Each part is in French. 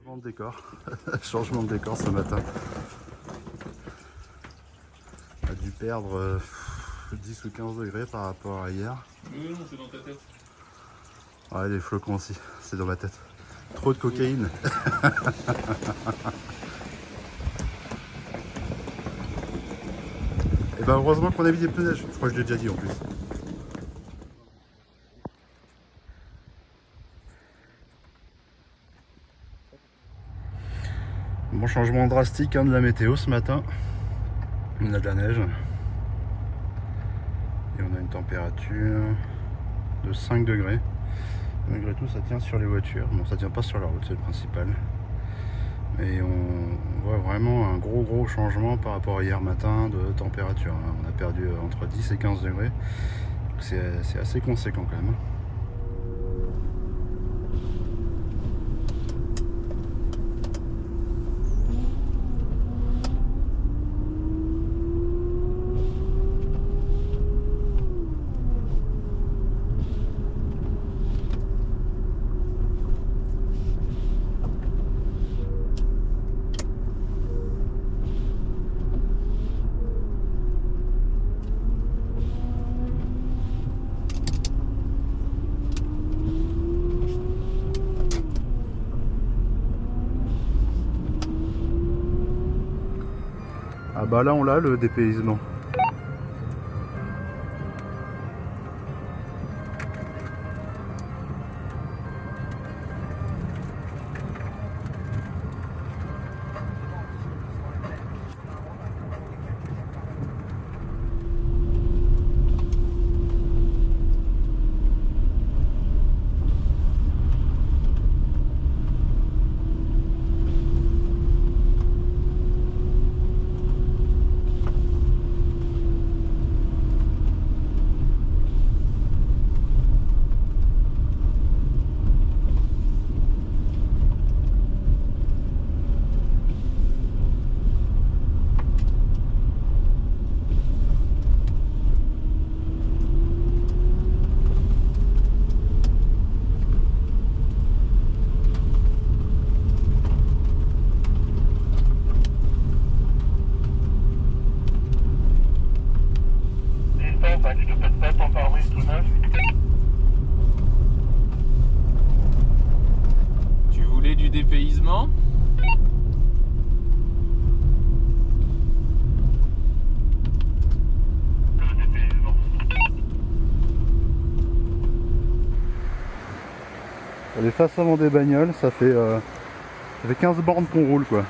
Changement de décor. Changement de décor ce matin. On a dû perdre 10 ou 15 degrés par rapport à hier. Non, c'est dans ta tête. Ouais, les flocons aussi, c'est dans ma tête. Trop de cocaïne. Et ben heureusement qu'on a mis des pneus neige. Je crois que je l'ai déjà dit en plus. Bon, changement drastique de la météo ce matin. On a de la neige. Et on a une température de 5 degrés. Malgré tout, ça tient sur les voitures. Bon, ça tient pas sur la route, c'est le principal. Et on voit vraiment un gros changement par rapport à hier matin de température. On a perdu entre 10 et 15 degrés. C'est assez conséquent quand même. Ah bah là on l'a, le dépaysement. Je te pète pas ton pare-brise tout neuf. Tu voulais du dépaysement? Le dépaysement. Les faces avant des bagnoles, ça fait 15 bornes qu'on roule quoi.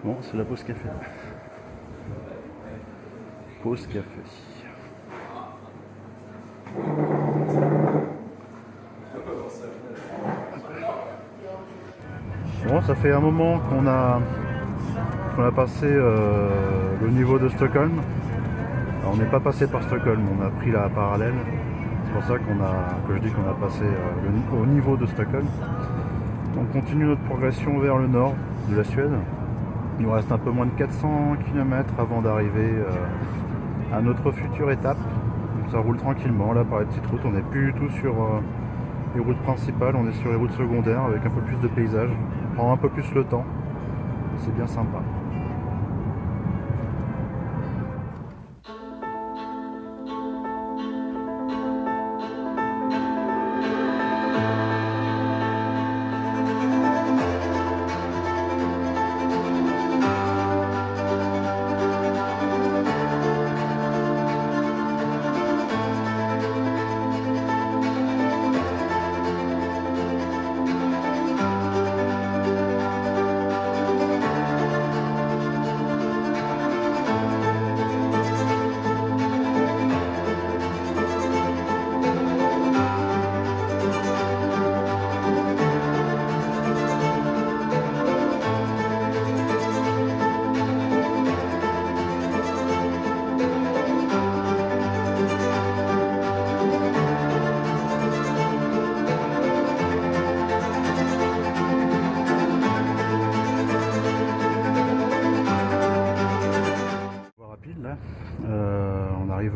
Bon, c'est la pause café. Pause café. Bon, ça fait un moment qu'on a passé le niveau de Stockholm. Alors, on n'est pas passé par Stockholm, on a pris la parallèle. C'est pour ça que je dis qu'on a passé au niveau de Stockholm. On continue notre progression vers le nord de la Suède. Il nous reste un peu moins de 400 km avant d'arriver à notre future étape. Donc ça roule tranquillement, là par les petites routes, on n'est plus du tout sur les routes principales, on est sur les routes secondaires avec un peu plus de paysage. On prend un peu plus le temps, c'est bien sympa.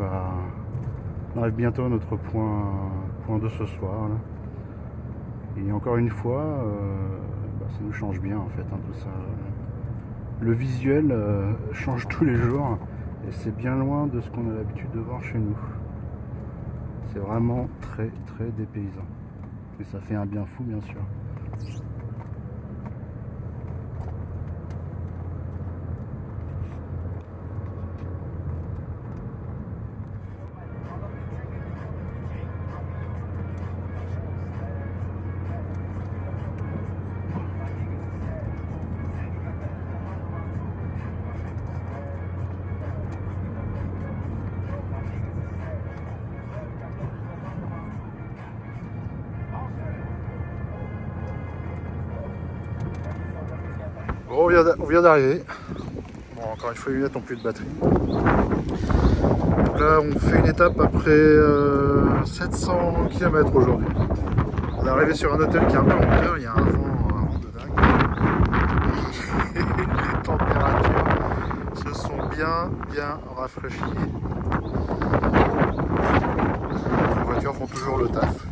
on arrive bientôt à notre point de ce soir. Là. Et encore une fois, ça nous change bien en fait, hein, tout ça. Le visuel change tous les jours et c'est bien loin de ce qu'on a l'habitude de voir chez nous. C'est vraiment très très dépaysant. Et ça fait un bien fou bien sûr. Bon, on vient d'arriver. Bon, encore une fois, les lunettes n'ont plus de batterie. Là, on fait une étape après 700 km aujourd'hui. On est arrivé sur un hôtel qui est un peu en hauteur, il y a un vent de dingue. Les températures se sont bien rafraîchies. Les voitures font toujours le taf.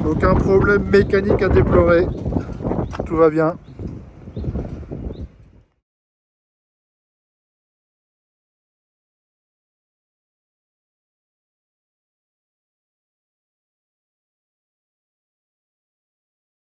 Aucun problème mécanique à déplorer. Tout va bien.